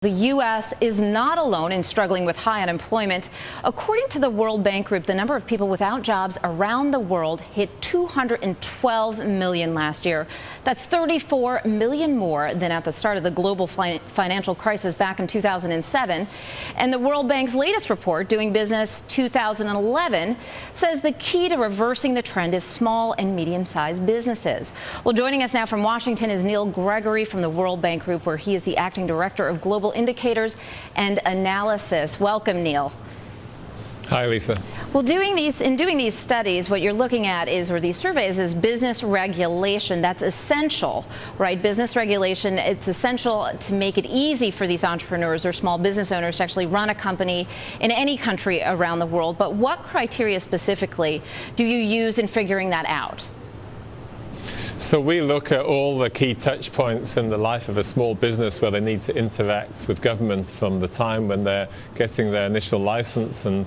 The U.S. is not alone in struggling with high unemployment. According to the World Bank Group, the number of people without jobs around the world hit 212 million last year. That's 34 million more than at the start of the global financial crisis back in 2007. And the World Bank's latest report, Doing Business 2011, says the key to reversing the trend is small and medium-sized businesses. Well, joining us now from Washington is Neil Gregory from the World Bank Group, where he is the acting director of global indicators and analysis. Welcome, Neil. Hi, Lisa. Well, doing these studies, what you're looking at is, or these surveys, is business regulation. That's essential, right? Business regulation, it's essential to make it easy for these entrepreneurs or small business owners to actually run a company in any country around the world. But what criteria specifically do you use in figuring that out? So we look at all the key touch points in the life of a small business where they need to interact with government, from the time when they're getting their initial license and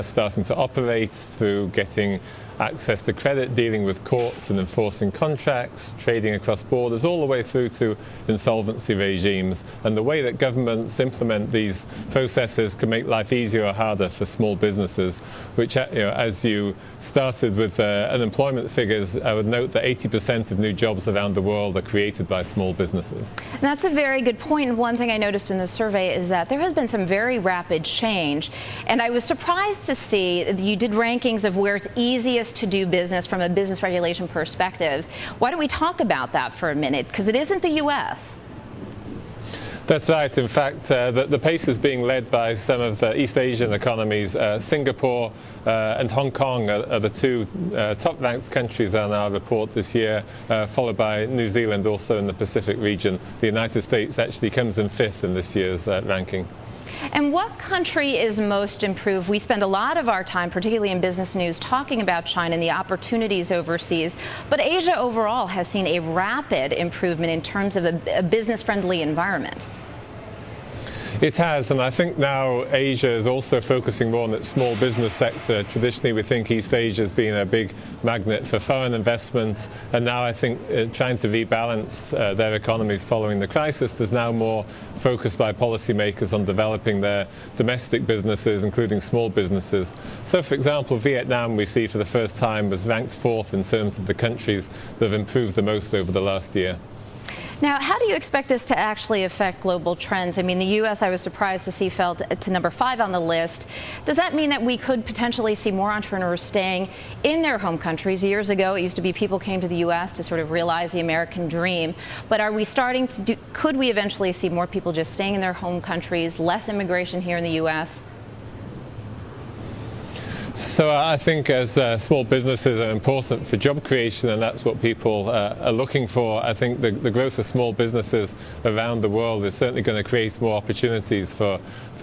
starting to operate, through getting access to credit, dealing with courts and enforcing contracts, trading across borders, all the way through to insolvency regimes. And the way that governments implement these processes can make life easier or harder for small businesses, which, as you started with unemployment figures, I would note that 80% of new jobs around the world are created by small businesses. And that's a very good point. And one thing I noticed in the survey is that there has been some very rapid change. And I was surprised to see you did rankings of where it's easiest to do business from a business regulation perspective. Why don't we talk about that for a minute? Because it isn't the U.S. That's right. In fact, the pace is being led by some of the East Asian economies. Singapore and Hong Kong are the two top-ranked countries on our report this year, followed by New Zealand, also in the Pacific region. The United States actually comes in fifth in this year's ranking. And what country is most improved? We spend a lot of our time, particularly in business news, talking about China and the opportunities overseas. But Asia overall has seen a rapid improvement in terms of a business-friendly environment. It has, and I think now Asia is also focusing more on its small business sector. Traditionally, we think East Asia has been a big magnet for foreign investment, and now I think trying to rebalance their economies following the crisis, there's now more focus by policymakers on developing their domestic businesses, including small businesses. So, for example, Vietnam, we see for the first time, was ranked fourth in terms of the countries that have improved the most over the last year. Now, how do you expect this to actually affect global trends? I mean, the U.S., I was surprised to see, fell to number 5 on the list. Does that mean that we could potentially see more entrepreneurs staying in their home countries? Years ago, it used to be people came to the U.S. to sort of realize the American dream. But are we starting to could we eventually see more people just staying in their home countries, less immigration here in the U.S.? So I think as small businesses are important for job creation, and that's what people are looking for, I think the growth of small businesses around the world is certainly going to create more opportunities for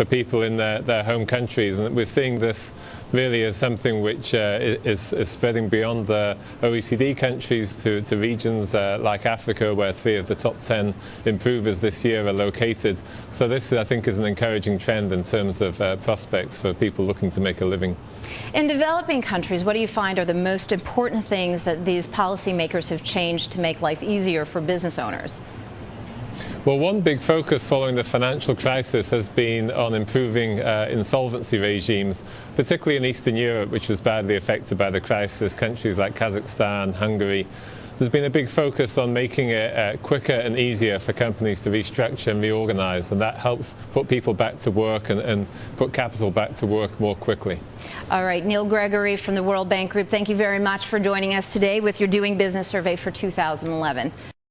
people in their home countries. And we're seeing this really as something which is spreading beyond the OECD countries to regions like Africa, where 3 of the top 10 improvers this year are located. So this, I think, is an encouraging trend in terms of prospects for people looking to make a living. In developing countries, what do you find are the most important things that these policymakers have changed to make life easier for business owners? Well, one big focus following the financial crisis has been on improving insolvency regimes, particularly in Eastern Europe, which was badly affected by the crisis. Countries like Kazakhstan, Hungary. There's been a big focus on making it quicker and easier for companies to restructure and reorganize, and that helps put people back to work and put capital back to work more quickly. All right, Neil Gregory from the World Bank Group, thank you very much for joining us today with your Doing Business survey for 2011.